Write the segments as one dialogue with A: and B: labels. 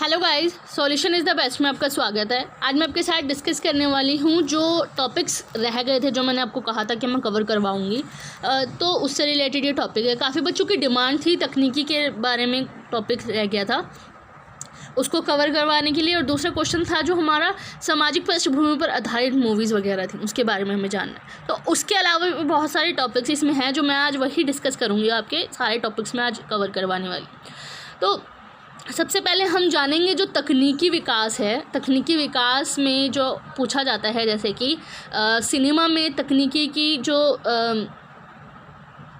A: Hello guys, solution is the best में आपका स्वागत है। आज मैं आपके साथ डिस्कस करने वाली हूँ जो टॉपिक्स रह गए थे, जो मैंने आपको कहा था कि मैं कवर करवाऊँगी, तो उससे रिलेटेड ये टॉपिक है। काफ़ी बच्चों की डिमांड थी, तकनीकी के बारे में टॉपिक रह गया था, उसको कवर करवाने के लिए। और दूसरा क्वेश्चन था जो हमारा सामाजिक पृष्ठभूमि पर आधारित मूवीज़ वगैरह थी, उसके बारे में हमें जानना है। तो उसके अलावा भी बहुत सारे टॉपिक्स इसमें हैं जो मैं आज वही डिस्कस करूँगी। आपके सारे टॉपिक्स में आज कवर करवाने वाली। तो सबसे पहले हम जानेंगे जो तकनीकी विकास है। तकनीकी विकास में जो पूछा जाता है, जैसे कि सिनेमा में तकनीकी की जो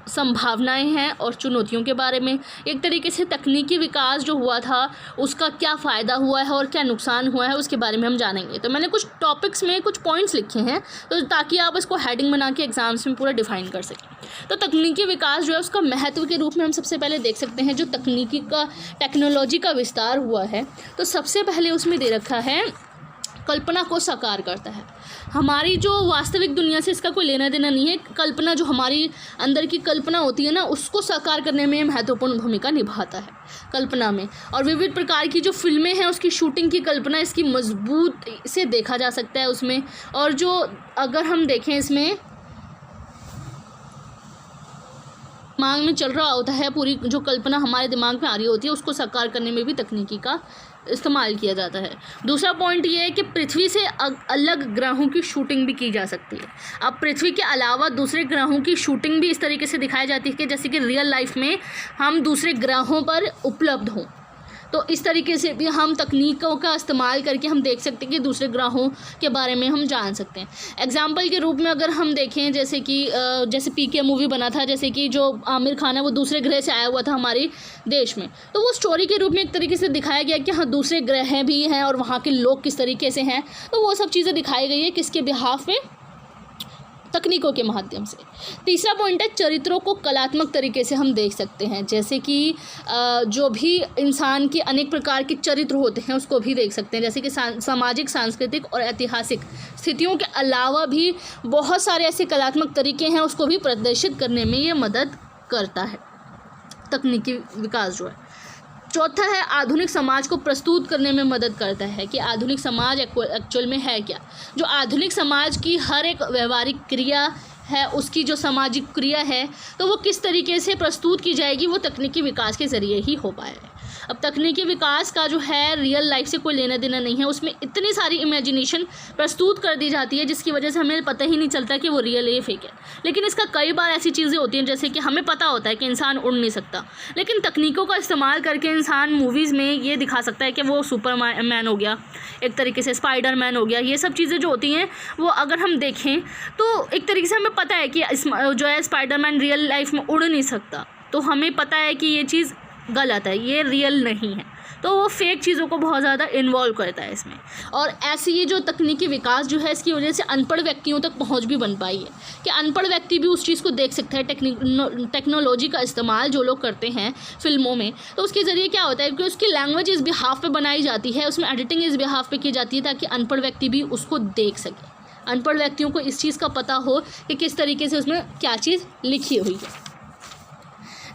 A: संभावनाएं हैं और चुनौतियों के बारे में, एक तरीके से तकनीकी विकास जो हुआ था उसका क्या फ़ायदा हुआ है और क्या नुकसान हुआ है, उसके बारे में हम जानेंगे। तो मैंने कुछ टॉपिक्स में कुछ पॉइंट्स लिखे हैं, तो ताकि आप इसको हेडिंग बना के एग्जाम्स में पूरा डिफाइन कर सकें। तो तकनीकी विकास जो है उसका महत्व के रूप में हम सबसे पहले देख सकते हैं जो टेक्नोलॉजी का विस्तार हुआ है। तो सबसे पहले उसमें दे रखा है कल्पना को साकार करता है। हमारी जो वास्तविक दुनिया से इसका कोई लेना देना नहीं है। कल्पना, जो हमारी अंदर की कल्पना होती है ना, उसको साकार करने में महत्वपूर्ण भूमिका निभाता है कल्पना में। और विविध प्रकार की जो फिल्में हैं उसकी शूटिंग की कल्पना इसकी मजबूत से देखा जा सकता है उसमें। और जो अगर हम देखें इसमें दिमाग में चल रहा होता है, पूरी जो कल्पना हमारे दिमाग में आ रही होती है, उसको साकार करने में भी तकनीकी का इस्तेमाल किया जाता है। दूसरा पॉइंट ये है कि पृथ्वी से अलग ग्रहों की शूटिंग भी की जा सकती है। अब पृथ्वी के अलावा दूसरे ग्रहों की शूटिंग भी इस तरीके से दिखाई जाती है कि जैसे कि रियल लाइफ में हम दूसरे ग्रहों पर उपलब्ध हों। तो इस तरीके से भी हम तकनीकों का इस्तेमाल करके हम देख सकते हैं कि दूसरे ग्रहों के बारे में हम जान सकते हैं। एग्जाम्पल के रूप में अगर हम देखें, जैसे कि जैसे पीके मूवी बना था, जैसे कि जो आमिर खान है वो दूसरे ग्रह से आया हुआ था हमारे देश में, तो वो स्टोरी के रूप में एक तरीके से दिखाया गया कि हाँ दूसरे ग्रह भी हैं और वहाँ के लोग किस तरीके से हैं। तो वो सब चीज़ें दिखाई गई है किसके बिहाफ में, तकनीकों के माध्यम से। तीसरा पॉइंट है चरित्रों को कलात्मक तरीके से हम देख सकते हैं, जैसे कि जो भी इंसान के अनेक प्रकार के चरित्र होते हैं उसको भी देख सकते हैं, जैसे कि सामाजिक, सांस्कृतिक और ऐतिहासिक स्थितियों के अलावा भी बहुत सारे ऐसे कलात्मक तरीके हैं, उसको भी प्रदर्शित करने में ये मदद करता है तकनीकी विकास जो है। चौथा है आधुनिक समाज को प्रस्तुत करने में मदद करता है कि आधुनिक समाज एक्चुअल में है क्या। जो आधुनिक समाज की हर एक व्यवहारिक क्रिया है, उसकी जो सामाजिक क्रिया है, तो वो किस तरीके से प्रस्तुत की जाएगी, वो तकनीकी विकास के ज़रिए ही हो पाएगा। अब तकनीकी विकास का जो है रियल लाइफ से कोई लेना देना नहीं है। उसमें इतनी सारी इमेजिनेशन प्रस्तुत कर दी जाती है जिसकी वजह से हमें पता ही नहीं चलता कि वो रियल है या फेक है। लेकिन इसका कई बार ऐसी चीज़ें होती हैं, जैसे कि हमें पता होता है कि इंसान उड़ नहीं सकता, लेकिन तकनीकों का इस्तेमाल करके इंसान मूवीज़ में ये दिखा सकता है कि वो सुपरमैन हो गया, एक तरीके से स्पाइडरमैन हो गया। ये सब चीज़ें जो होती हैं वो अगर हम देखें तो एक तरीके से हमें पता है कि जो है स्पाइडरमैन रियल लाइफ में उड़ नहीं सकता, तो हमें पता है कि ये चीज़ गलत है, ये रियल नहीं है। तो वो फेक चीज़ों को बहुत ज़्यादा इन्वॉल्व करता है इसमें। और ऐसे ये जो तकनीकी विकास जो है इसकी वजह से अनपढ़ व्यक्तियों तक पहुंच भी बन पाई है कि अनपढ़ व्यक्ति भी उस चीज़ को देख सकता है। टेक्नोलॉजी का इस्तेमाल जो लोग करते हैं फिल्मों में, तो उसके ज़रिए क्या होता है कि उसकी लैंग्वेज इस बिहाफ पे बनाई जाती है, उसमें एडिटिंग इस बिहाफ पे की जाती है ताकि अनपढ़ व्यक्ति भी उसको देख सके, अनपढ़ व्यक्तियों को इस चीज़ का पता हो कि किस तरीके से उसमें क्या चीज़ लिखी हुई है।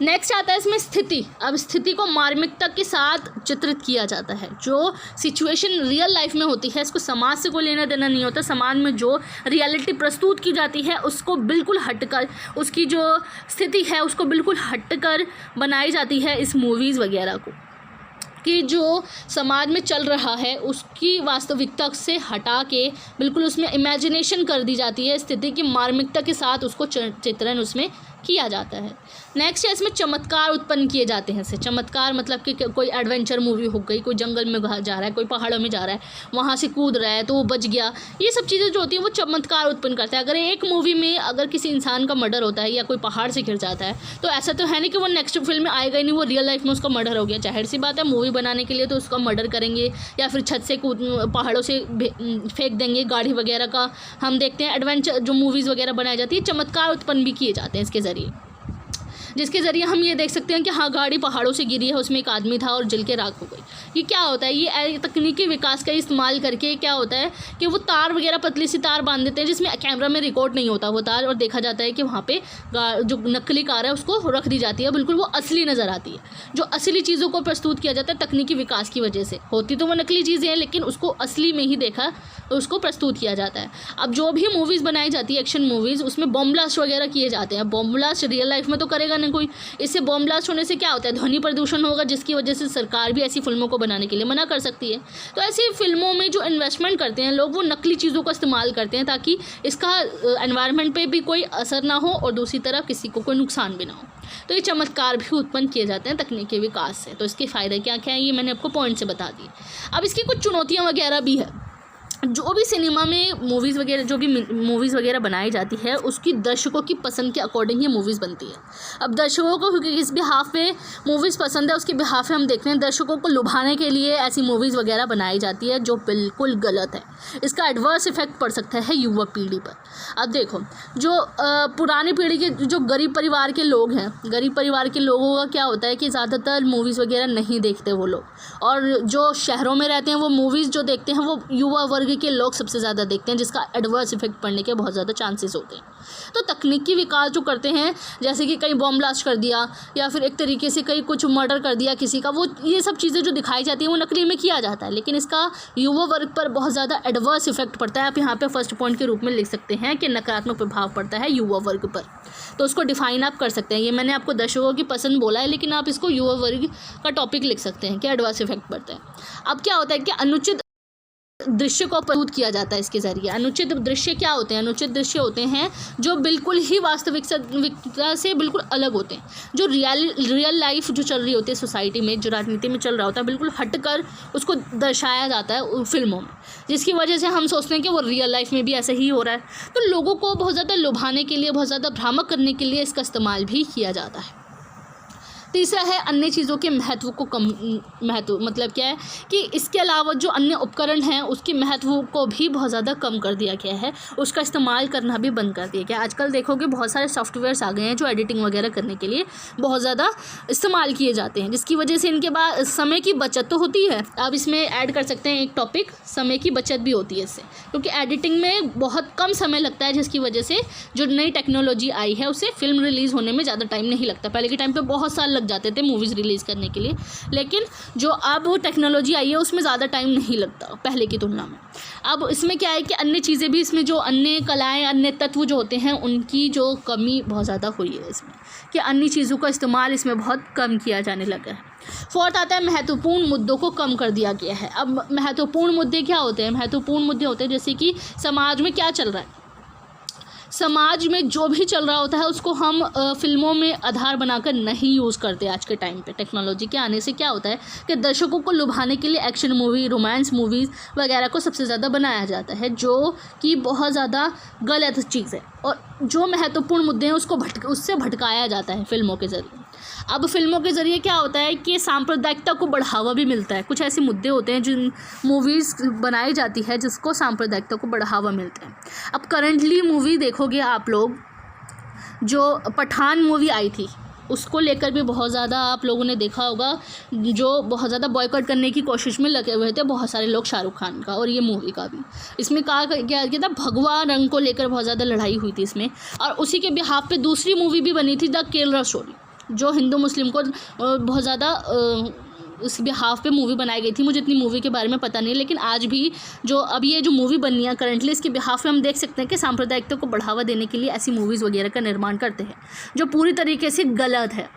A: नेक्स्ट आता है इसमें स्थिति। अब स्थिति को मार्मिकता के साथ चित्रित किया जाता है। जो सिचुएशन रियल लाइफ में होती है, इसको समाज से कोई लेना देना नहीं होता। समाज में जो रियलिटी प्रस्तुत की जाती है उसको बिल्कुल हटकर, उसकी जो स्थिति है उसको बिल्कुल हटकर बनाई जाती है इस मूवीज़ वगैरह को, कि जो समाज में चल रहा है उसकी वास्तविकता से हटा के बिल्कुल उसमें इमेजिनेशन कर दी जाती है। स्थिति की मार्मिकता के साथ उसको चित्रण उसमें किया जाता है। नेक्स्ट है इसमें चमत्कार उत्पन्न किए जाते हैं। चमत्कार मतलब कि कोई एडवेंचर मूवी हो गई, कोई जंगल में जा रहा है, कोई पहाड़ों में जा रहा है, वहाँ से कूद रहा है तो वो बच गया। ये सब चीज़ें जो होती हैं वो चमत्कार उत्पन्न करता है। अगर एक मूवी में अगर किसी इंसान का मर्डर होता है या कोई पहाड़ से गिर जाता है, तो ऐसा तो है नहीं कि वो नेक्स्ट फिल्म में आएगा ही नहीं, वो रियल लाइफ में उसका मर्डर हो गया। जाहिर सी बात है, मूवी बनाने के लिए तो उसका मर्डर करेंगे या फिर छत से पहाड़ों से फेंक देंगे, गाड़ी वगैरह का हम देखते हैं। एडवेंचर जो मूवीज़ वगैरह बनाई जाती है, चमत्कार उत्पन्न भी किए जाते हैं इसके ज़रिए। जिसके ज़रिए हम ये देख सकते हैं कि हाँ गाड़ी पहाड़ों से गिरी है, उसमें एक आदमी था और जल के राख हो गई। ये क्या होता है, ये तकनीकी विकास का इस्तेमाल करके क्या होता है कि वो तार वगैरह पतली सी तार बांध देते हैं जिसमें कैमरा में रिकॉर्ड नहीं होता वो तार, और देखा जाता है कि वहाँ पे जो नकली कार है उसको रख दी जाती है, बिल्कुल वो असली नज़र आती है। जो असली चीज़ों को प्रस्तुत किया जाता है तकनीकी विकास की वजह से, होती तो वो नकली चीज़ें हैं लेकिन उसको असली में ही देखा उसको प्रस्तुत किया जाता है। अब जो भी मूवीज़ बनाई जाती है एक्शन मूवीज़, उसमें बॉम्ब ब्लास्ट वगैरह किए जाते हैं। बॉम्ब ब्लास्ट रियल लाइफ में तो करेगा नहीं कोई, इससे बॉम्ब ब्लास्ट होने से क्या होता है, ध्वनि प्रदूषण होगा, जिसकी वजह से सरकार भी ऐसी फिल्मों को बनाने के लिए मना कर सकती है। तो ऐसी फिल्मों में जो इन्वेस्टमेंट करते हैं लोग, वो नकली चीज़ों का इस्तेमाल करते हैं ताकि इसका एनवायरनमेंट पे भी कोई असर ना हो और दूसरी तरफ किसी को कोई नुकसान भी ना हो। तो ये चमत्कार भी उत्पन्न किए जाते हैं तकनीकी विकास से। तो इसके फ़ायदे क्या क्या हैं ये मैंने आपको पॉइंट से बता दिए। अब इसकी कुछ चुनौतियाँ वगैरह भी है। जो भी सिनेमा में मूवीज़ वगैरह जो भी मूवीज़ वगैरह बनाई जाती है उसकी दर्शकों की पसंद के अकॉर्डिंग ही मूवीज़ बनती है। अब दर्शकों को क्योंकि किस बिहाफ पे मूवीज़ पसंद है उसके बिहाफ पे हम देखते हैं दर्शकों को लुभाने के लिए ऐसी मूवीज़ वगैरह बनाई जाती है जो बिल्कुल गलत है। इसका एडवर्स इफेक्ट पड़ सकता है युवा पीढ़ी पर। अब देखो जो पुरानी पीढ़ी के जो गरीब परिवार के लोग हैं, गरीब परिवार के लोगों का क्या होता है कि ज़्यादातर मूवीज़ वगैरह नहीं देखते वो लोग, और जो शहरों में रहते हैं वो मूवीज़ जो देखते हैं वो युवा वर्ग के लोग सबसे ज़्यादा देखते हैं, जिसका एडवर्स इफेक्ट पड़ने के बहुत ज़्यादा चांसेस होते हैं। तो तकनीकी विकास जो करते हैं जैसे कि कहीं बॉम्ब ब्लास्ट कर दिया या फिर एक तरीके से कहीं कुछ मर्डर कर दिया किसी का, वो ये सब चीज़ें जो दिखाई जाती हैं वो नकली में किया जाता है, लेकिन इसका युवा वर्ग पर बहुत ज़्यादा एडवर्स इफेक्ट पड़ता है। आप यहाँ पे फर्स्ट पॉइंट के रूप में लिख सकते हैं कि नकारात्मक प्रभाव पड़ता है युवा वर्ग पर। तो उसको डिफाइन आप कर सकते हैं। ये मैंने आपको दर्शकों की पसंद बोला है लेकिन आप इसको युवा वर्ग का टॉपिक लिख सकते हैं कि एडवर्स इफेक्ट पड़ता है। अब क्या होता है कि अनुचित दृश्य को प्रस्तुत किया जाता है इसके ज़रिए। अनुचित दृश्य क्या होते हैं, अनुचित दृश्य होते हैं जो बिल्कुल ही वास्तविकता से बिल्कुल अलग होते हैं, जो रियल लाइफ जो चल रही होती है सोसाइटी में, जो राजनीति में चल रहा होता है, बिल्कुल हटकर उसको दर्शाया जाता है फिल्मों में, जिसकी वजह से हम सोचते हैं कि वो रियल लाइफ में भी ऐसे ही हो रहा है। तो लोगों को बहुत ज़्यादा लुभाने के लिए, बहुत ज़्यादा भ्रामक करने के लिए इसका इस्तेमाल भी किया जाता है। तीसरा है अन्य चीज़ों के महत्व को कम, महत्व मतलब क्या है कि इसके अलावा जो अन्य उपकरण हैं उसके महत्व को भी बहुत ज़्यादा कम कर दिया गया है, उसका इस्तेमाल करना भी बंद कर दिया गया। आजकल देखोगे बहुत सारे सॉफ्टवेयर्स आ गए हैं जो एडिटिंग वगैरह करने के लिए बहुत ज़्यादा इस्तेमाल किए जाते हैं, जिसकी वजह से इनके बाद समय की बचत तो होती है। आप इसमें ऐड कर सकते हैं एक टॉपिक, समय की बचत भी होती है इससे, क्योंकि एडिटिंग में बहुत कम समय लगता है, जिसकी वजह से जो नई टेक्नोलॉजी आई है उससे फिल्म रिलीज़ होने में ज़्यादा टाइम नहीं लगता। पहले के टाइम पर बहुत साल जाते थे मूवीज़ रिलीज़ करने के लिए, लेकिन जो अब वो टेक्नोलॉजी आई है उसमें ज़्यादा टाइम नहीं लगता पहले की तुलना में। अब इसमें क्या है कि अन्य चीज़ें भी, इसमें जो अन्य कलाएं, अन्य तत्व जो होते हैं उनकी जो कमी बहुत ज़्यादा हुई है इसमें, कि अन्य चीज़ों का इस्तेमाल इसमें बहुत कम किया जाने लगा है। फोर्थ आता है महत्वपूर्ण मुद्दों को कम कर दिया गया है। अब महत्वपूर्ण मुद्दे क्या होते हैं, महत्वपूर्ण मुद्दे होते हैं जैसे कि समाज में क्या चल रहा है, समाज में जो भी चल रहा होता है उसको हम फिल्मों में आधार बनाकर नहीं यूज़ करते आज के टाइम पे। टेक्नोलॉजी के आने से क्या होता है कि दर्शकों को लुभाने के लिए एक्शन मूवी, रोमांस मूवीज़ वगैरह को सबसे ज़्यादा बनाया जाता है, जो कि बहुत ज़्यादा गलत चीज़ है, और जो महत्वपूर्ण मुद्दे हैं उससे भटकाया जाता है फिल्मों के ज़रिए। अब फिल्मों के ज़रिए क्या होता है कि सांप्रदायिकता को बढ़ावा भी मिलता है। कुछ ऐसे मुद्दे होते हैं जिन मूवीज़ बनाई जाती है जिसको सांप्रदायिकता को बढ़ावा मिलता है। अब करंटली मूवी देखोगे आप लोग, जो पठान मूवी आई थी उसको लेकर भी बहुत ज़्यादा आप लोगों ने देखा होगा, जो बहुत ज़्यादा बॉयकॉट करने की कोशिश में लगे हुए थे बहुत सारे लोग, शाहरुख खान का और ये मूवी का भी। इसमें कहा गया था भगवा रंग को लेकर बहुत ज़्यादा लड़ाई हुई थी इसमें, और उसी के बिहाफ पे दूसरी मूवी भी बनी थी द केरला स्टोरी, जो हिंदू मुस्लिम को बहुत ज़्यादा उस बिहाफ पे मूवी बनाई गई थी। मुझे इतनी मूवी के बारे में पता नहीं, लेकिन आज भी जो अब ये जो मूवी बनी है करंटली, इसके बिहाफ पे हम देख सकते हैं कि सांप्रदायिकता को बढ़ावा देने के लिए ऐसी मूवीज़ वगैरह का निर्माण करते हैं जो पूरी तरीके से गलत है।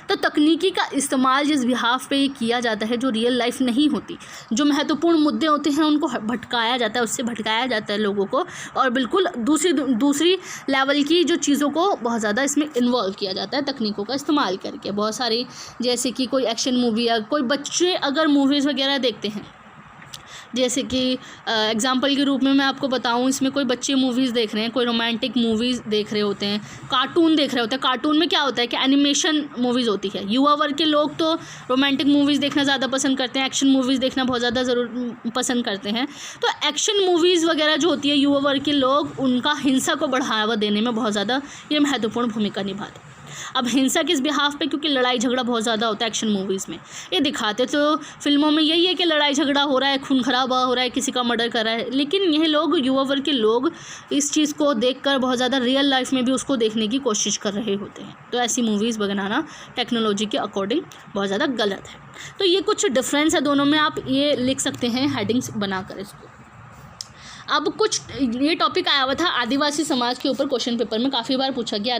A: तो तकनीकी का इस्तेमाल जिस बिहाफ पे किया जाता है जो रियल लाइफ नहीं होती, जो महत्वपूर्ण मुद्दे होते हैं उनको भटकाया जाता है, उससे भटकाया जाता है लोगों को, और बिल्कुल दूसरी लेवल की जो चीज़ों को बहुत ज़्यादा इसमें इन्वॉल्व किया जाता है तकनीकों का इस्तेमाल करके। बहुत सारी, जैसे कि कोई एक्शन मूवी या कोई बच्चे अगर मूवीज़ वगैरह देखते हैं, जैसे कि एग्जांपल के रूप में मैं आपको बताऊं, इसमें कोई बच्चे मूवीज़ देख रहे हैं, कोई रोमांटिक मूवीज़ देख रहे होते हैं, कार्टून देख रहे होते हैं। कार्टून में क्या होता है कि एनिमेशन मूवीज़ होती है। युवा वर्ग के लोग तो रोमांटिक मूवीज़ देखना ज़्यादा पसंद करते हैं, एक्शन मूवीज़ देखना बहुत ज़्यादा पसंद करते हैं। तो एक्शन मूवीज़ वगैरह जो होती है, युवा वर्ग के लोग उनका हिंसा को बढ़ावा देने में बहुत ज़्यादा ये महत्वपूर्ण भूमिका निभाते हैं। अब हिंसा किस बिहाफ पे, क्योंकि लड़ाई झगड़ा बहुत ज़्यादा होता है एक्शन मूवीज़ में, ये दिखाते तो फिल्मों में यही है कि लड़ाई झगड़ा हो रहा है, खून खराबा हो रहा है, किसी का मर्डर कर रहा है, लेकिन यह लोग युवा वर्ग के लोग इस चीज़ को देखकर बहुत ज़्यादा रियल लाइफ में भी उसको देखने की कोशिश कर रहे होते हैं। तो ऐसी मूवीज़ बनाना टेक्नोलॉजी के अकॉर्डिंग बहुत ज़्यादा गलत है। तो ये कुछ डिफरेंस है दोनों में, आप ये लिख सकते हैं हेडिंग्स बनाकर इसको। अब कुछ ये टॉपिक आया हुआ था आदिवासी समाज के ऊपर, क्वेश्चन पेपर में काफ़ी बार पूछा गया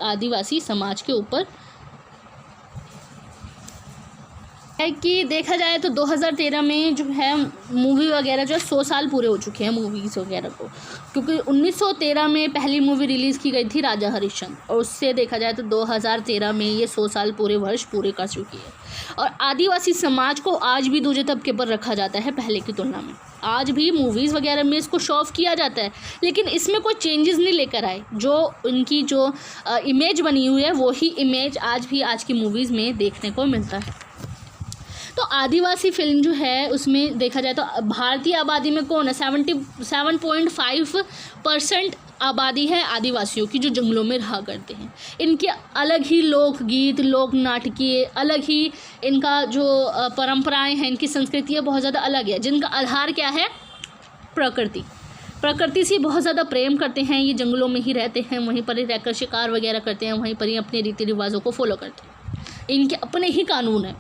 A: आदिवासी समाज के ऊपर है कि देखा जाए तो 2013 में जो है मूवी वगैरह जो है 100 साल पूरे हो चुके हैं मूवीज़ वगैरह को, क्योंकि 1913 में पहली मूवी रिलीज़ की गई थी राजा हरिश्चंद्र, और उससे देखा जाए तो 2013 में ये 100 साल वर्ष पूरे कर चुकी है। और आदिवासी समाज को आज भी दूसरे तबके पर रखा जाता है पहले की तुलना में, आज भी मूवीज़ वगैरह में इसको शो ऑफ किया जाता है, लेकिन इसमें कोई चेंजेस नहीं लेकर आए। जो उनकी जो इमेज बनी हुई है वही इमेज आज भी आज की मूवीज़ में देखने को मिलता है। तो आदिवासी फिल्म जो है उसमें देखा जाए तो भारतीय आबादी में कौन है, 77.5% आबादी है आदिवासियों की, जो जंगलों में रहा करते हैं। इनके अलग ही लोकगीत, लोक नाटकीय, अलग ही इनका जो परंपराएं हैं, इनकी संस्कृति है बहुत ज़्यादा अलग है, जिनका आधार क्या है, प्रकृति से बहुत ज़्यादा प्रेम करते हैं। ये जंगलों में ही रहते हैं, वहीं पर ही रहकर शिकार वगैरह करते हैं, वहीं पर ही अपने रीति रिवाजों को फॉलो करते हैं, इनके अपने ही कानून हैं।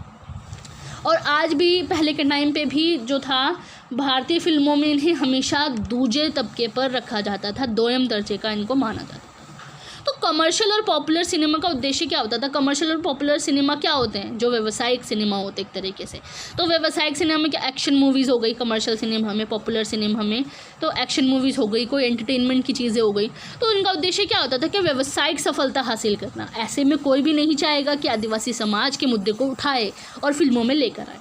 A: और आज भी पहले के टाइम पे भी जो था भारतीय फिल्मों में इन्हें हमेशा दूसरे तबके पर रखा जाता था, दोयम दर्जे का इनको माना जाता था। तो कमर्शियल और पॉपुलर सिनेमा का उद्देश्य क्या होता था? कमर्शियल और पॉपुलर सिनेमा क्या होते हैं? जो व्यावसायिक सिनेमा होते एक तरीके से। तो व्यावसायिक सिनेमा में क्या, एक्शन मूवीज़ हो गई, कमर्शियल सिनेमा में, पॉपुलर सिनेमा में तो एक्शन मूवीज़ हो गई, कोई एंटरटेनमेंट की चीज़ें हो गई। तो इनका उद्देश्य क्या होता था कि व्यावसायिक सफलता हासिल करना। ऐसे में कोई भी नहीं चाहेगा कि आदिवासी समाज के मुद्दे को उठाए और फिल्मों में लेकर आए।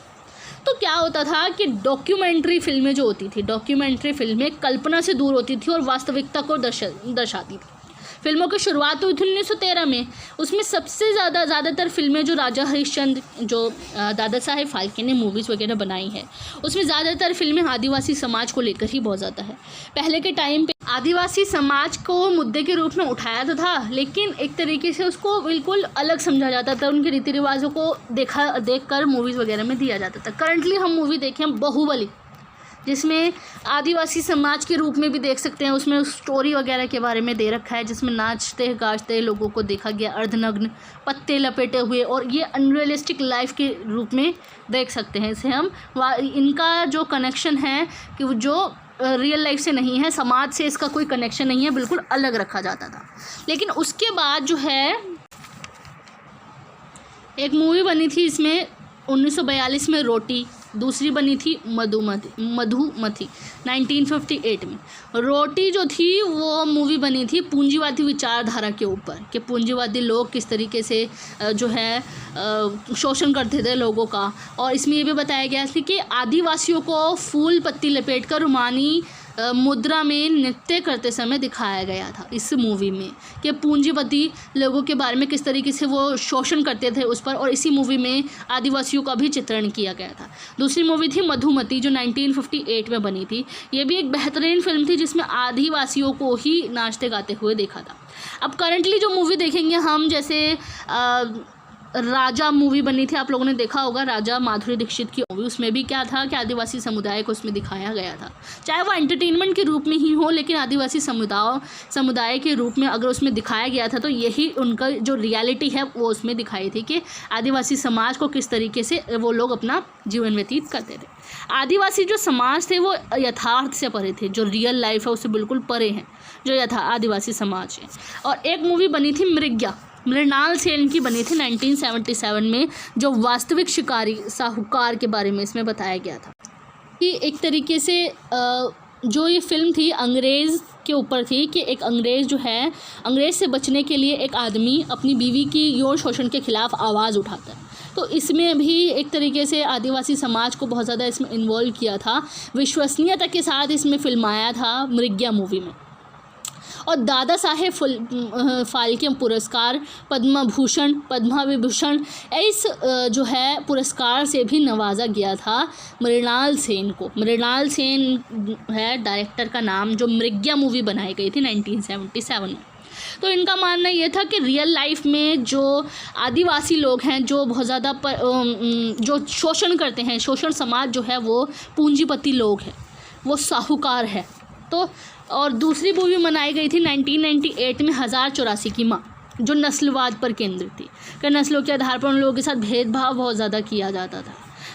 A: तो क्या होता था कि डॉक्यूमेंट्री फिल्में जो होती थी, डॉक्यूमेंट्री फिल्में कल्पना से दूर होती थी और वास्तविकता को दर्शाती थी। फिल्मों की शुरुआत हुई थी 1913 में। उसमें सबसे ज़्यादातर फिल्में जो राजा हरिश्चंद्र, जो दादा साहेब फाल्के ने मूवीज़ वगैरह बनाई है, उसमें ज़्यादातर फिल्में आदिवासी समाज को लेकर ही बहुत ज़्यादा है। पहले के टाइम पे आदिवासी समाज को मुद्दे के रूप में उठाया तो था, लेकिन एक तरीके से उसको बिल्कुल अलग समझा जाता था, उनके रीति रिवाजों को देखकर मूवीज़ वगैरह में दिया जाता था। करंटली हम मूवी देखें बाहुबली, जिसमें आदिवासी समाज के रूप में भी देख सकते हैं, उसमें स्टोरी वगैरह के बारे में दे रखा है, जिसमें नाचते गाजते लोगों को देखा गया, अर्धनग्न, पत्ते लपेटे हुए, और ये अनरियलिस्टिक लाइफ के रूप में देख सकते हैं इसे हम। इनका जो कनेक्शन है कि वो जो रियल लाइफ से नहीं है, समाज से इसका कोई कनेक्शन नहीं है, बिल्कुल अलग रखा जाता था। लेकिन उसके बाद जो है एक मूवी बनी थी इसमें 1942 में रोटी, दूसरी बनी थी मधुमती 1958 में। रोटी जो थी वो मूवी बनी थी पूंजीवादी विचारधारा के ऊपर, कि पूंजीवादी लोग किस तरीके से जो है शोषण करते थे लोगों का। और इसमें ये भी बताया गया था कि आदिवासियों को फूल पत्ती लपेटकर रुमानी मुद्रा में नृत्य करते समय दिखाया गया था इस मूवी में, कि पूंजीपति लोगों के बारे में किस तरीके से वो शोषण करते थे उस पर, और इसी मूवी में आदिवासियों का भी चित्रण किया गया था। दूसरी मूवी थी मधुमती, जो 1958 में बनी थी। ये भी एक बेहतरीन फिल्म थी, जिसमें आदिवासियों को ही नाचते गाते हुए देखा था। अब करंटली जो मूवी देखेंगे हम, जैसे राजा मूवी बनी थी, आप लोगों ने देखा होगा, राजा माधुरी दीक्षित की मूवी। उसमें भी क्या था कि आदिवासी समुदाय को उसमें दिखाया गया था, चाहे वो एंटरटेनमेंट के रूप में ही हो, लेकिन आदिवासी समुदाय के रूप में अगर उसमें दिखाया गया था तो यही उनका जो रियलिटी है वो उसमें दिखाई थी, कि आदिवासी समाज को किस तरीके से वो लोग अपना जीवन व्यतीत करते थे। आदिवासी जो समाज थे वो यथार्थ से परे थे, जो रियल लाइफ है उससे बिल्कुल परे हैं जो आदिवासी समाज है। और एक मूवी बनी थी मृणाल सेन की बनी थी 1977 में, जो वास्तविक शिकारी साहूकार के बारे में इसमें बताया गया था। कि एक तरीके से जो ये फिल्म थी अंग्रेज़ के ऊपर थी, कि एक अंग्रेज़ जो है, अंग्रेज़ से बचने के लिए एक आदमी अपनी बीवी की यौन शोषण के खिलाफ आवाज़ उठाता है। तो इसमें भी एक तरीके से आदिवासी समाज को बहुत ज़्यादा इसमें इन्वॉल्व किया था, विश्वसनीयता के साथ इसमें फिल्माया था मृग्या मूवी में। और दादा साहेब फाल्के पुरस्कार, पद्म भूषण, पद्मा विभूषण, इस जो है पुरस्कार से भी नवाजा गया था मृणाल सेन को। मृणाल सेन है डायरेक्टर का नाम, जो मृग्या मूवी बनाई गई थी 1977 में। तो इनका मानना ये था कि रियल लाइफ में जो आदिवासी लोग हैं, जो बहुत ज़्यादा जो शोषण करते हैं, शोषण समाज जो है वो पूंजीपति लोग हैं, वो साहूकार है। तो और दूसरी मूवी बनाई गई थी 1998 में 1084 की माँ, जो नस्लवाद पर केंद्रित थी कि नस्लों के आधार पर उन लोगों के साथ भेदभाव बहुत ज़्यादा किया जाता था।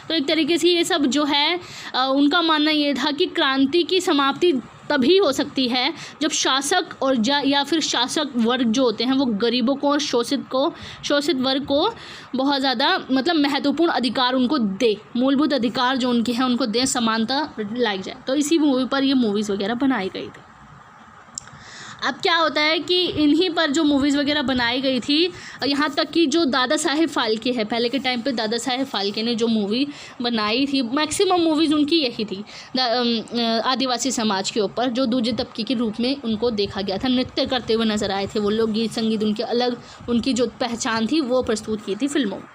A: तो एक तरीके से ये सब जो है उनका मानना ये था कि क्रांति की समाप्ति तभी हो सकती है जब शासक और या फिर शासक वर्ग जो होते हैं वो गरीबों को और शोषित वर्ग को बहुत ज़्यादा मतलब महत्वपूर्ण अधिकार उनको दे, मूलभूत अधिकार जो उनके हैं उनको दे, समानता लाई जाए। तो इसी मूवी पर ये मूवीज़ वगैरह बनाई गई थी। अब क्या होता है कि इन्हीं पर जो मूवीज़ वगैरह बनाई गई थी, यहाँ तक कि जो दादा साहेब फाल्के है, पहले के टाइम पे दादा साहेब फाल्के ने जो मूवी बनाई थी, मैक्सिमम मूवीज़ उनकी यही थी आदिवासी समाज के ऊपर, जो दूसरे तबके के रूप में उनको देखा गया था। नृत्य करते हुए नज़र आए थे वो लोग, गीत संगीत उनके अलग, उनकी जो पहचान थी वो प्रस्तुत की थी फिल्मों में।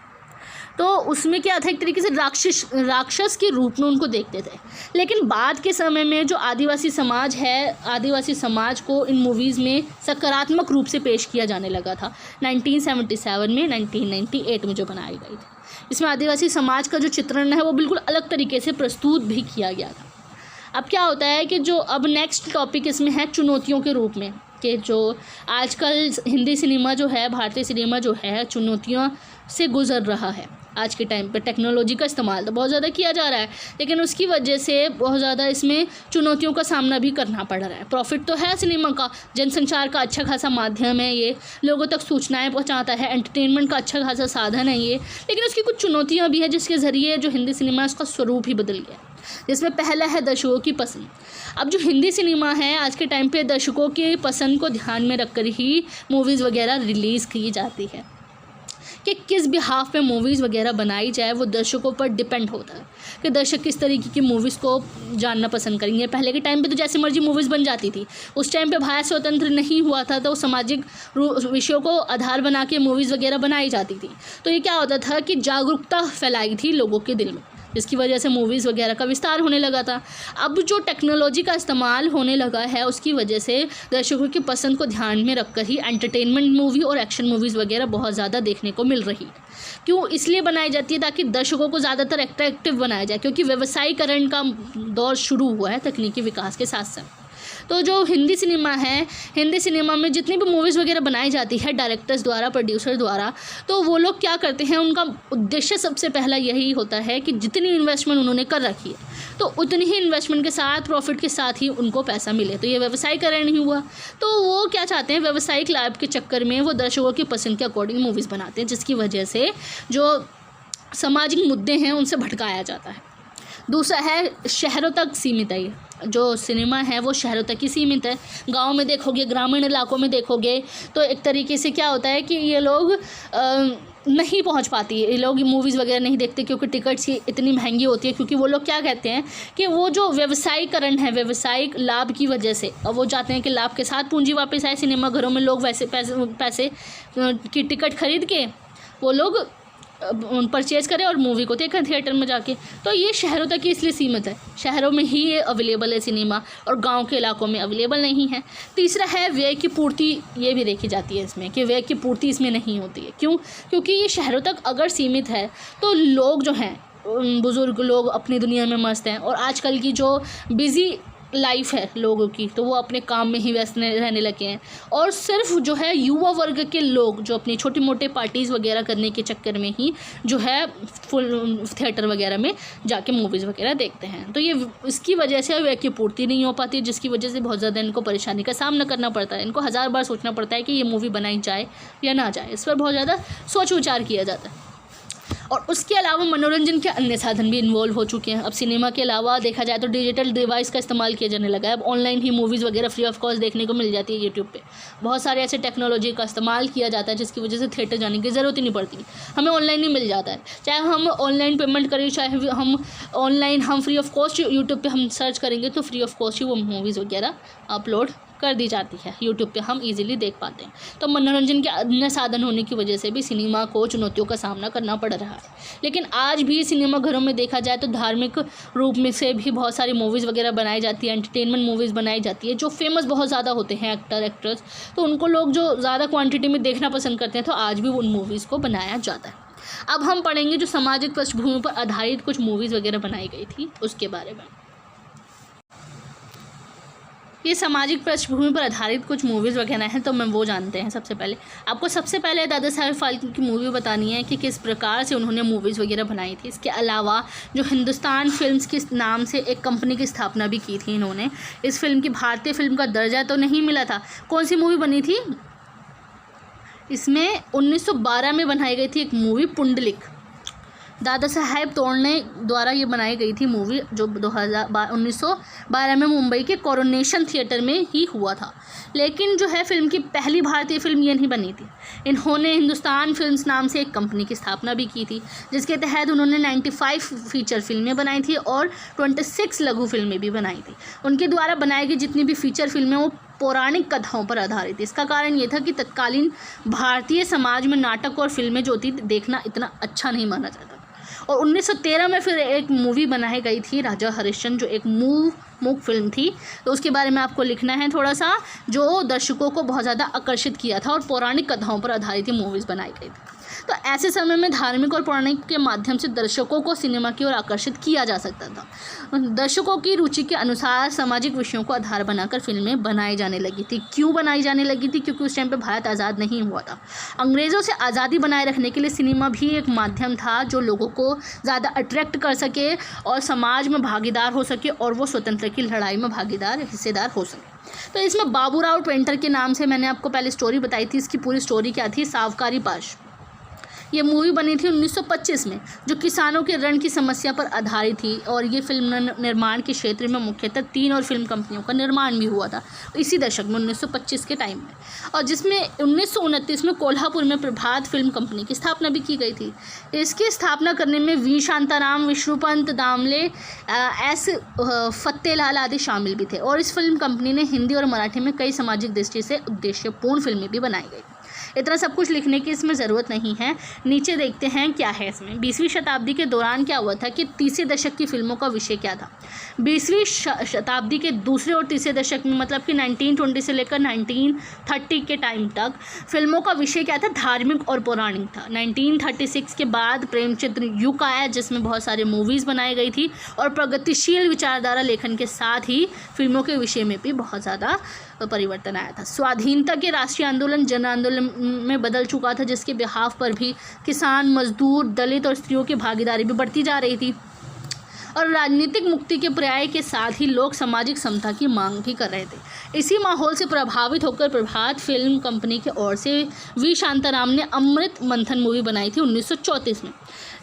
A: तो उसमें क्या था, एक तरीके से राक्षस के रूप में उनको देखते थे। लेकिन बाद के समय में जो आदिवासी समाज है, आदिवासी समाज को इन मूवीज़ में सकारात्मक रूप से पेश किया जाने लगा था 1977 में, 1998 में जो बनाई गई थी। इसमें आदिवासी समाज का जो चित्रण है वो बिल्कुल अलग तरीके से प्रस्तुत भी किया गया था। अब क्या होता है कि जो अब नेक्स्ट टॉपिक इसमें है चुनौतियों के रूप में, कि जो आजकल हिंदी सिनेमा जो है, भारतीय सिनेमा जो है, चुनौतियों से गुजर रहा है। आज के टाइम पे टेक्नोलॉजी का इस्तेमाल तो बहुत ज़्यादा किया जा रहा है, लेकिन उसकी वजह से बहुत ज़्यादा इसमें चुनौतियों का सामना भी करना पड़ रहा है। प्रॉफिट तो है सिनेमा का, जनसंचार का अच्छा खासा माध्यम है ये, लोगों तक सूचनाएं पहुंचाता है, एंटरटेनमेंट का अच्छा खासा साधन है ये, लेकिन उसकी कुछ चुनौतियाँ भी है जिसके ज़रिए जो हिंदी सिनेमा है उसका स्वरूप ही बदल गया। जिसमें पहला है दर्शकों की पसंद। अब जो हिंदी सिनेमा है आज के टाइम पे दर्शकों की पसंद को ध्यान में रखकर ही मूवीज़ वगैरह रिलीज़ की जाती है, कि किस बिहाफ पे मूवीज़ वगैरह बनाई जाए वो दर्शकों पर डिपेंड होता है कि दर्शक किस तरीके की मूवीज़ को जानना पसंद करेंगे। पहले के टाइम पे तो जैसे मर्जी मूवीज़ बन जाती थी, उस टाइम पे भाषा स्वतंत्र नहीं हुआ था, तो सामाजिक विषयों को आधार बना के मूवीज़ वगैरह बनाई जाती थी। तो ये क्या होता था कि जागरूकता फैलाई थी लोगों के दिल में, जिसकी वजह से मूवीज़ वगैरह का विस्तार होने लगा था। अब जो टेक्नोलॉजी का इस्तेमाल होने लगा है उसकी वजह से दर्शकों की पसंद को ध्यान में रखकर ही एंटरटेनमेंट मूवी और एक्शन मूवीज़ वगैरह बहुत ज़्यादा देखने को मिल रही। क्यों इसलिए बनाई जाती है ताकि दर्शकों को ज़्यादातर अट्रैक्टिव बनाया जाए, क्योंकि व्यवसायीकरण का दौर शुरू हुआ है तकनीकी विकास के साथ साथ। तो जो हिंदी सिनेमा है, हिंदी सिनेमा में जितनी भी मूवीज़ वगैरह बनाई जाती है डायरेक्टर्स द्वारा, प्रोड्यूसर द्वारा, तो वो लोग क्या करते हैं, उनका उद्देश्य सबसे पहला यही होता है कि जितनी इन्वेस्टमेंट उन्होंने कर रखी है तो उतनी ही इन्वेस्टमेंट के साथ, प्रॉफिट के साथ ही उनको पैसा मिले। तो ये व्यवसायीकरण ही हुआ। तो वो क्या चाहते हैं, व्यावसायिक लाभ के चक्कर में वो दर्शकों की पसंद के अकॉर्डिंग मूवीज़ बनाते हैं, जिसकी वजह से जो सामाजिक मुद्दे हैं उनसे भटकाया जाता है। दूसरा है शहरों तक सीमित है, जो सिनेमा है वो शहरों तक ही सीमित है। गांव में देखोगे, ग्रामीण इलाकों में देखोगे तो एक तरीके से क्या होता है कि ये लोग नहीं पहुंच पाती है, ये लोग मूवीज़ वगैरह नहीं देखते क्योंकि टिकट्स ही इतनी महंगी होती है। क्योंकि वो लोग क्या कहते हैं कि वो जो व्यवसायीकरण है, व्यवसायिक लाभ की वजह से, अब वो चाहते हैं कि लाभ के साथ पूंजी वापस आए। सिनेमा घरों में लोग वैसे पैसे की टिकट खरीद के वो लोग परचेज़ करें और मूवी को देखें थिएटर में जाके। तो ये शहरों तक ही इसलिए सीमित है, शहरों में ही ये अवेलेबल है सिनेमा, और गांव के इलाकों में अवेलेबल नहीं है। तीसरा है व्यय की पूर्ति, ये भी देखी जाती है इसमें कि व्यय की पूर्ति इसमें नहीं होती है। क्यों? क्योंकि ये शहरों तक अगर सीमित है तो लोग जो हैं, बुज़ुर्ग लोग अपनी दुनिया में मस्त हैं, और आजकल की जो बिज़ी लाइफ है लोगों की, तो वो अपने काम में ही व्यस्त रहने लगे हैं, और सिर्फ जो है युवा वर्ग के लोग जो अपनी छोटी मोटे पार्टीज़ वगैरह करने के चक्कर में ही जो है फुल थिएटर वगैरह में जाके मूवीज़ वगैरह देखते हैं। तो ये इसकी वजह से व्यय की पूर्ति नहीं हो पाती, जिसकी वजह से बहुत ज़्यादा इनको परेशानी का सामना करना पड़ता है। इनको 1000 बार सोचना पड़ता है कि ये मूवी बनाई जाए या ना जाए, इस पर बहुत ज़्यादा सोच विचार किया जाता है। और उसके अलावा मनोरंजन के अन्य साधन भी इन्वॉल्व हो चुके हैं। अब सिनेमा के अलावा देखा जाए तो डिजिटल डिवाइस का इस्तेमाल किया जाने लगा है। अब ऑनलाइन ही मूवीज़ वगैरह फ्री ऑफ कॉस्ट देखने को मिल जाती है यूट्यूब पे। बहुत सारे ऐसे टेक्नोलॉजी का इस्तेमाल किया जाता है जिसकी वजह से थिएटर जाने की ज़रूरत ही नहीं पड़ती, हमें ऑनलाइन ही मिल जाता है। चाहे हम ऑनलाइन पेमेंट करें, चाहे हम ऑनलाइन हम फ्री ऑफ कॉस्ट यूट्यूब पर हम सर्च करेंगे तो फ्री ऑफ कॉस्ट ही वो मूवीज़ वगैरह अपलोड कर दी जाती है, यूट्यूब पे हम इजीली देख पाते हैं। तो मनोरंजन के अन्य साधन होने की वजह से भी सिनेमा को चुनौतियों का सामना करना पड़ रहा है। लेकिन आज भी सिनेमा घरों में देखा जाए तो धार्मिक रूप में से भी बहुत सारी मूवीज़ वगैरह बनाई जाती है, एंटरटेनमेंट मूवीज़ बनाई जाती है, जो फेमस बहुत ज़्यादा होते हैं एक्टर एक्ट्रेस, तो उनको लोग जो ज़्यादा क्वान्टिटी में देखना पसंद करते हैं, तो आज भी उन मूवीज़ को बनाया जाता है। अब हम पढ़ेंगे जो सामाजिक पृष्ठभूमि पर आधारित कुछ मूवीज़ वगैरह बनाई गई थी उसके बारे में। ये सामाजिक पृष्ठभूमि पर आधारित कुछ मूवीज़ वगैरह हैं, तो मैं वो जानते हैं। सबसे पहले दादा साहेब फाल्के की मूवी बतानी है कि किस प्रकार से उन्होंने मूवीज़ वगैरह बनाई थी। इसके अलावा जो हिंदुस्तान फिल्म्स के नाम से एक कंपनी की स्थापना भी की थी इन्होंने। इस फिल्म की भारतीय फिल्म का दर्जा तो नहीं मिला था। कौन सी मूवी बनी थी इसमें? 1912 में बनाई गई थी एक मूवी पुंडलिक। दादा साहेब तोड़ने द्वारा ये बनाई गई थी मूवी, जो 1912 में मुंबई के कोरोनेशन थिएटर में ही हुआ था। लेकिन जो है फिल्म की पहली भारतीय फिल्म ये नहीं बनी थी। इन्होंने हिंदुस्तान फिल्म्स नाम से एक कंपनी की स्थापना भी की थी, जिसके तहत उन्होंने 95 फीचर फिल्में बनाई थी और 26 लघु फिल्में भी बनाई थी। उनके द्वारा बनाई गई जितनी भी फीचर फिल्में वो पौराणिक कथाओं पर आधारित थी। इसका कारण ये था कि तत्कालीन भारतीय समाज में नाटक और फिल्में जो थी देखना इतना अच्छा नहीं माना जाता। और 1913 में फिर एक मूवी बनाई गई थी राजा हरिश्चंद्र, जो एक मूक फिल्म थी। तो उसके बारे में आपको लिखना है थोड़ा सा, जो दर्शकों को बहुत ज़्यादा आकर्षित किया था और पौराणिक कथाओं पर आधारित ही मूवीज़ बनाई गई थी। तो ऐसे समय में धार्मिक और पौराणिक के माध्यम से दर्शकों को सिनेमा की ओर आकर्षित किया जा सकता था। दर्शकों की रुचि के अनुसार सामाजिक विषयों को आधार बनाकर फिल्में बनाई जाने लगी थी। क्यों बनाई जाने लगी थी? क्योंकि उस टाइम पे भारत आज़ाद नहीं हुआ था। अंग्रेज़ों से आज़ादी बनाए रखने के लिए सिनेमा भी एक माध्यम था जो लोगों को ज़्यादा अट्रैक्ट कर सके और समाज में भागीदार हो सके और वो स्वतंत्रता की लड़ाई में हिस्सेदार हो सके। तो इसमें बाबूराव पेंटर के नाम से मैंने आपको पहले स्टोरी बताई थी। इसकी पूरी स्टोरी क्या थी? सावकारी पाश। ये मूवी बनी थी 1925 में, जो किसानों के ऋण की समस्या पर आधारित थी। और ये फिल्म निर्माण के क्षेत्र में मुख्यतः 3 और फिल्म कंपनियों का निर्माण भी हुआ था इसी दशक में, 1925 के टाइम में। और जिसमें 1929 में कोल्हापुर में प्रभात फिल्म कंपनी की स्थापना भी की गई थी। इसकी स्थापना करने में वी शांताराम, विष्णुपंत दामले, एस फत्तेलाल आदि शामिल भी थे। और इस फिल्म कंपनी ने हिंदी और मराठी में कई सामाजिक दृष्टि से उद्देश्यपूर्ण फिल्में भी बनाई गई। इतना सब कुछ लिखने की इसमें ज़रूरत नहीं है। नीचे देखते हैं क्या है इसमें। 20वीं शताब्दी के दौरान क्या हुआ था कि तीसरे दशक की फिल्मों का विषय क्या था। 20वीं शताब्दी के दूसरे और तीसरे दशक में, मतलब कि 1920 से लेकर 1930 के टाइम तक फिल्मों का विषय क्या था? धार्मिक और पौराणिक था। 1936 के बाद प्रेमचंद्र युग आया, जिसमें बहुत सारी मूवीज़ बनाई गई थी और प्रगतिशील विचारधारा लेखन के साथ ही फिल्मों के विषय में भी बहुत ज़्यादा परिवर्तन आया था। स्वाधीनता के राष्ट्रीय आंदोलन जन आंदोलन में बदल चुका था, जिसके बिहाफ पर भी किसान, मजदूर, दलित और स्त्रियों की भागीदारी भी बढ़ती जा रही थी। और राजनीतिक मुक्ति के पर्याय के साथ ही लोग सामाजिक समता की मांग भी कर रहे थे। इसी माहौल से प्रभावित होकर प्रभात फिल्म कंपनी की ओर से वी शांताराम ने अमृत मंथन मूवी बनाई थी 1934 में,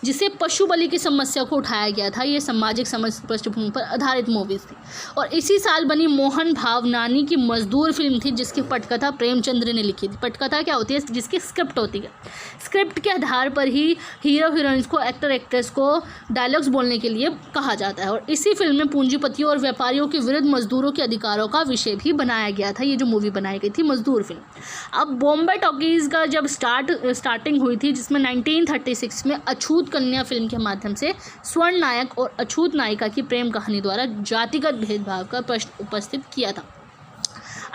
A: जिसे पशु बलि की समस्या को उठाया गया था। ये सामाजिक पृष्ठभूमि पर आधारित मूवीज़ थी। और इसी साल बनी मोहन भावनानी की मजदूर फिल्म थी, जिसकी पटकथा प्रेमचंद्र ने लिखी थी। पटकथा क्या होती है? जिसकी स्क्रिप्ट होती है। स्क्रिप्ट के आधार पर ही हीरो हीरोइंस को, एक्टर एक्ट्रेस को डायलॉग्स बोलने के लिए कहा जाता है। और इसी फिल्म में पूंजीपतियों और व्यापारियों के विरुद्ध मजदूरों के अधिकारों का विषय भी बनाया गया था। ये जो मूवी बनाई गई थी मजदूर फिल्म। अब बॉम्बे टॉकीज़ का जब स्टार्टिंग हुई थी, जिसमें 1936 में अछूत कन्या फिल्म के माध्यम से स्वर्ण नायक और अछूत नायिका की प्रेम कहानी द्वारा जातिगत भेदभाव का प्रश्न उपस्थित किया था।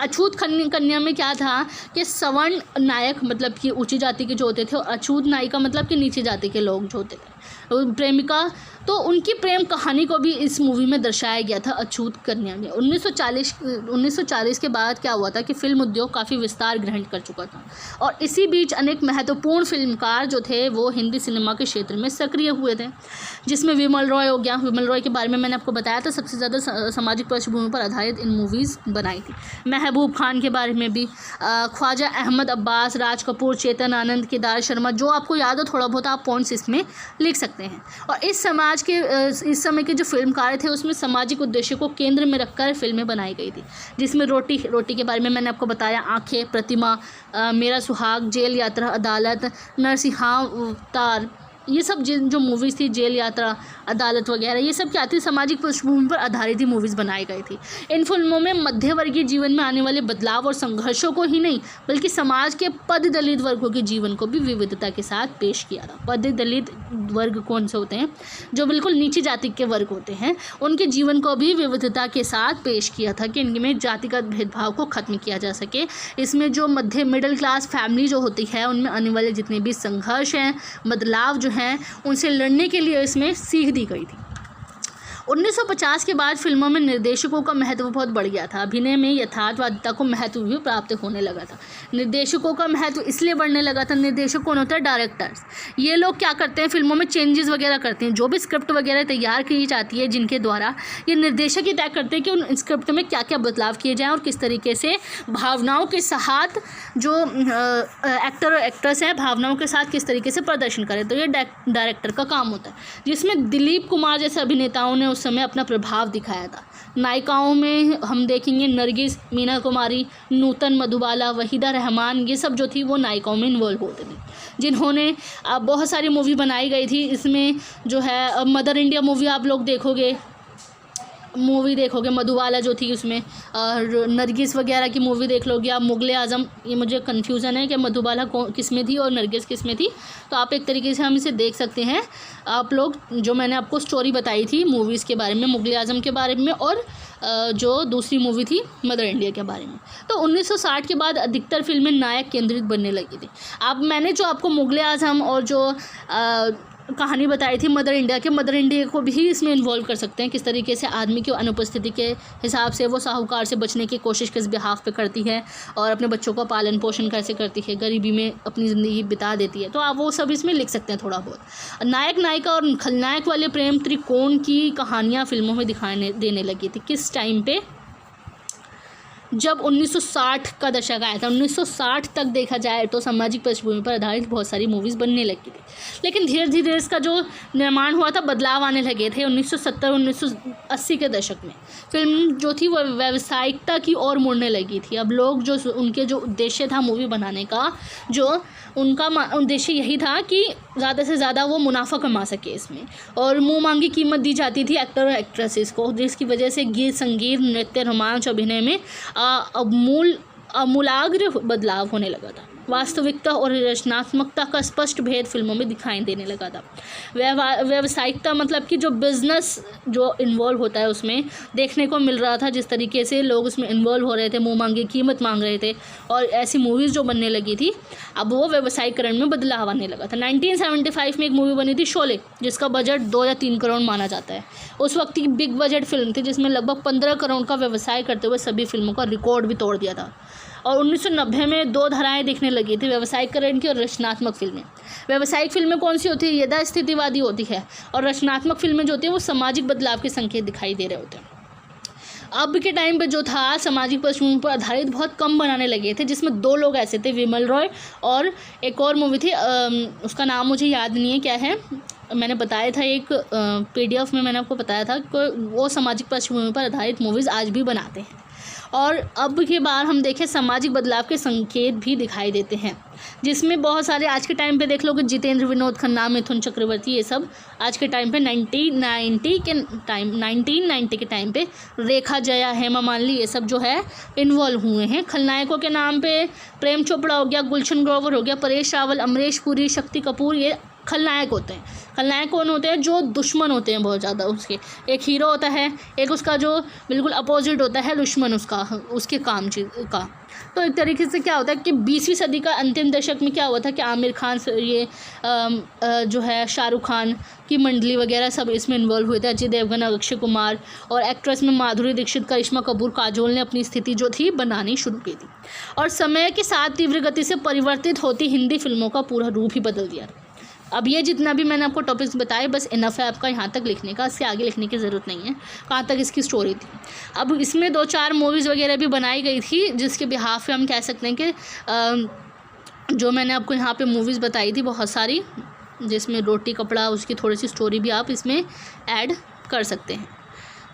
A: अछूत कन्या में क्या था कि सवर्ण नायक मतलब कि ऊंची जाति के जो होते थे और अछूत नायिका मतलब कि नीची जाति के लोग जो होते थे प्रेमिका, तो उनकी प्रेम कहानी को भी इस मूवी में दर्शाया गया था अछूत कन्या में। 1940 के बाद क्या हुआ था कि फिल्म उद्योग काफ़ी विस्तार ग्रहण कर चुका था और इसी बीच अनेक महत्वपूर्ण फिल्मकार जो थे वो हिंदी सिनेमा के क्षेत्र में सक्रिय हुए थे, जिसमें विमल रॉय हो गया। विमल रॉय के बारे में मैंने आपको बताया था, सबसे ज़्यादा सामाजिक पृष्ठभूमि पर आधारित इन मूवीज़ बनाई थी। महबूब खान के बारे में भी, ख्वाजा अहमद अब्बास, राज कपूर, चेतन आनंद, केदार शर्मा, जो आपको याद हो थोड़ा बहुत आप पॉइंट्स इसमें लिख सकते हैं। और इस समय के जो फिल्मकार थे उसमें सामाजिक उद्देश्य को केंद्र में रखकर फिल्में बनाई गई थी, जिसमें रोटी के बारे में मैंने आपको बताया, आंखें, प्रतिमा, मेरा सुहाग, जेल यात्रा, अदालत, नरसिंहावतार, ये सब जो मूवीज़ थी, जेल यात्रा, अदालत वगैरह, ये सब क्या थी, सामाजिक पृष्ठभूमि पर आधारित ही मूवीज़ बनाई गई थी। इन फिल्मों में मध्यवर्गीय जीवन में आने वाले बदलाव और संघर्षों को ही नहीं बल्कि समाज के पद दलित वर्गों के जीवन को भी विविधता के साथ पेश किया था। पद दलित वर्ग कौन से होते हैं? जो बिल्कुल नीची जाति के वर्ग होते हैं, उनके जीवन को भी विविधता के साथ पेश किया था कि इनमें जातिगत भेदभाव को ख़त्म किया जा सके। इसमें जो मिडिल क्लास फैमिली जो होती है, उनमें आने वाले जितने भी संघर्ष हैं, बदलाव जो हैं, उनसे लड़ने के लिए इसमें सीख दी गई थी। 1950 के बाद फिल्मों में निर्देशकों का महत्व बहुत बढ़ गया था। अभिनय में यथार्थवादिता को महत्व भी प्राप्त होने लगा था। निर्देशकों का महत्व इसलिए बढ़ने लगा था, निर्देशक कौन होता है? डायरेक्टर्स। ये लोग क्या करते हैं, फिल्मों में चेंजेस वगैरह करते हैं। जो भी स्क्रिप्ट वगैरह तैयार की जाती है जिनके द्वारा, ये निर्देशक ही तय करते हैं कि उन स्क्रिप्ट में क्या क्या बदलाव किए जाएँ और किस तरीके से भावनाओं के साथ जो एक्टर और एक्ट्रेस है, भावनाओं के साथ किस तरीके से प्रदर्शन करें। तो ये डायरेक्टर का काम होता है, जिसमें दिलीप कुमार जैसे अभिनेताओं ने उस समय अपना प्रभाव दिखाया था। नायिकाओं में हम देखेंगे नरगिस, मीना कुमारी, नूतन मधुबाला, वहीदा रहमान, ये सब जो थी वो नायिकाओं में इन्वॉल्व होते थे, जिन्होंने बहुत सारी मूवी बनाई गई थी। इसमें जो है मदर इंडिया मूवी आप लोग देखोगे, मधुबाला जो थी उसमें, नरगिस वगैरह की मूवी देख लोगे आप। मुगले आज़म, ये मुझे कन्फ्यूज़न है कि मधुबाला किस में थी और नरगिस किस में थी, तो आप एक तरीके से हम इसे देख सकते हैं आप लोग। जो मैंने आपको स्टोरी बताई थी मूवीज़ के बारे में, मुगले आज़म के बारे में और जो दूसरी मूवी थी मदर इंडिया के बारे में। तो 1960 के बाद अधिकतर फिल्में नायक केंद्रित बनने लगी थी। अब मैंने जो आपको मुगले आज़म और जो कहानी बताई थी मदर इंडिया को भी इसमें इन्वॉल्व कर सकते हैं। किस तरीके से आदमी की अनुपस्थिति के हिसाब से वो साहूकार से बचने की कोशिश किस बिहाफ पे करती है और अपने बच्चों का पालन पोषण कैसे करती है, गरीबी में अपनी ज़िंदगी बिता देती है। तो आप वो सब इसमें लिख सकते हैं थोड़ा बहुत। नायक नायिका और खलनायक वाले प्रेम त्रिकोण की कहानियाँ फिल्मों में दिखाने देने लगी थी। किस टाइम पे? जब 1960 का दशक आया था। 1960 तक देखा जाए तो सामाजिक पृष्ठभूमि पर आधारित बहुत सारी मूवीज़ बनने लगी थी, लेकिन धीरे धीरे इसका जो निर्माण हुआ था, बदलाव आने लगे थे। 1970-1980 के दशक में फिल्म जो थी वो व्यावसायिकता की ओर मुड़ने लगी थी। अब लोग जो उनके जो उद्देश्य था मूवी बनाने का, जो उनका उद्देश्य यही था कि ज़्यादा से ज़्यादा वो मुनाफा कमा सके इसमें, और मुँह मांगी कीमत दी जाती थी एक्टर और एक्ट्रेसेस को, जिसकी वजह से गीत, संगीत, नृत्य, रोमांच, अभिनय में आमूलाग्र बदलाव होने लगा था। वास्तविकता और रचनात्मकता का स्पष्ट भेद फिल्मों में दिखाई देने लगा था। व्यावसायिकता मतलब कि जो बिज़नेस जो इन्वॉल्व होता है उसमें देखने को मिल रहा था, जिस तरीके से लोग उसमें इन्वॉल्व हो रहे थे, मुँह मांगी कीमत मांग रहे थे, और ऐसी मूवीज़ जो बनने लगी थी, अब वो व्यावसायिकरण में बदलाव आने लगा था। 1975 में एक मूवी बनी थी शोले, जिसका बजट 2 या 3 करोड़ माना जाता है। उस वक्त की बिग बजट फिल्म थी, जिसमें लगभग 15 करोड़ का व्यवसाय करते हुए सभी फिल्मों का रिकॉर्ड भी तोड़ दिया था। और 1990 में 2 धाराएं दिखने लगी थी, व्यावसायिकरण की और रचनात्मक फिल्में। व्यावसायिक फिल्में कौन सी होती है? यथास्थितिवादी होती है, और रचनात्मक फिल्में जो होती हैं वो सामाजिक बदलाव के संकेत दिखाई दे रहे होते हैं। अब के टाइम पे जो था सामाजिक पृष्ठभूमि पर आधारित बहुत कम बनाने लगे थे, जिसमें 2 लोग ऐसे थे, विमल रॉय, और एक और मूवी थी, उसका नाम मुझे याद नहीं है क्या है, मैंने बताया था एक PDF में मैंने आपको बताया था कि वो सामाजिक पृष्ठभूमि पर आधारित मूवीज़ आज भी बनाते हैं। और अब की बार हम देखें सामाजिक बदलाव के संकेत भी दिखाई देते हैं, जिसमें बहुत सारे आज के टाइम पे देख लो कि जितेंद्र, विनोद खन्ना, मिथुन चक्रवर्ती, ये सब आज के टाइम पे 1990 के टाइम पे, रेखा जया, हेमा मालिनी, ये सब जो है इन्वॉल्व हुए हैं। खलनायकों के नाम पे प्रेम चोपड़ा हो गया, गुलशन ग्रोवर हो गया, परेश रावल, अमरीश पुरी, शक्ति कपूर, ये खलनायक होते हैं। खलनायक कौन होते हैं? जो दुश्मन होते हैं बहुत ज़्यादा उसके। एक हीरो होता है, एक उसका जो बिल्कुल अपोजिट होता है दुश्मन उसके काम का। तो एक तरीके से क्या होता है कि 20वीं सदी का अंतिम दशक में क्या हुआ था कि आमिर खान ये जो है शाहरुख खान की मंडली वगैरह सब इसमें इन्वॉल्व हुए थे। अजय देवगन, अक्षय कुमार, और एक्ट्रेस में माधुरी दीक्षित, करिश्मा कपूर, काजोल ने अपनी स्थिति जो थी बनानी शुरू की थी। और समय के साथ तीव्र गति से परिवर्तित होती हिंदी फिल्मों का पूरा रूप ही बदल दिया। अब ये जितना भी मैंने आपको टॉपिक्स बताए बस इनफ है आपका यहाँ तक लिखने का, इससे आगे लिखने की ज़रूरत नहीं है, कहाँ तक इसकी स्टोरी थी। अब इसमें 2-4 मूवीज़ वगैरह भी बनाई गई थी, जिसके बिहाफ पे हम कह सकते हैं कि जो मैंने आपको यहाँ पे मूवीज़ बताई थी बहुत सारी, जिसमें रोटी कपड़ा, उसकी थोड़ी सी स्टोरी भी आप इसमें ऐड कर सकते हैं।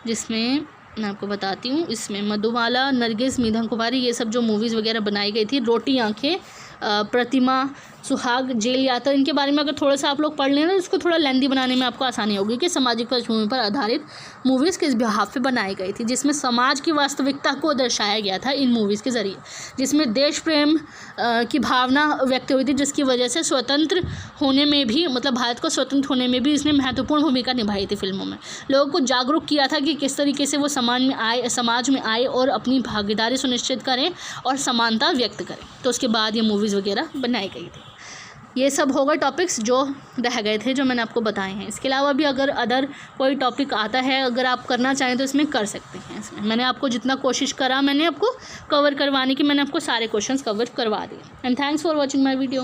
A: जिसमें मैं आपको बताती हूँ, इसमें मधुबाला, नरगिस, मीना कुमारी, ये सब जो मूवीज़ वगैरह बनाई गई थी, रोटी आँखें, प्रतिमा, सुहाग, जेल यात्रा, इनके बारे में अगर थोड़ा सा आप लोग पढ़ लें ना, इसको थोड़ा लेंदी बनाने में आपको आसानी होगी कि सामाजिक पृष्ठभूमि पर आधारित मूवीज़ किस बिहाफ पे बनाई गई थी, जिसमें समाज की वास्तविकता को दर्शाया गया था इन मूवीज़ के ज़रिए, जिसमें देश प्रेम की भावना व्यक्त हुई थी, जिसकी वजह से स्वतंत्र होने में भी, मतलब भारत को स्वतंत्र होने में भी इसने महत्वपूर्ण भूमिका निभाई थी फिल्मों में। लोगों को जागरूक किया था कि किस तरीके से वो समाज में आए और अपनी भागीदारी सुनिश्चित करें और समानता व्यक्त करें। तो उसके बाद ये मूवीज़ वगैरह बनाई गई थी। ये सब होगा टॉपिक्स जो रह गए थे, जो मैंने आपको बताए हैं। इसके अलावा भी अगर अदर कोई टॉपिक आता है, अगर आप करना चाहें तो इसमें कर सकते हैं। इसमें मैंने आपको जितना कोशिश करा, मैंने आपको कवर करवाने की, मैंने आपको सारे क्वेश्चंस कवर करवा दिए। And thanks for watching my video.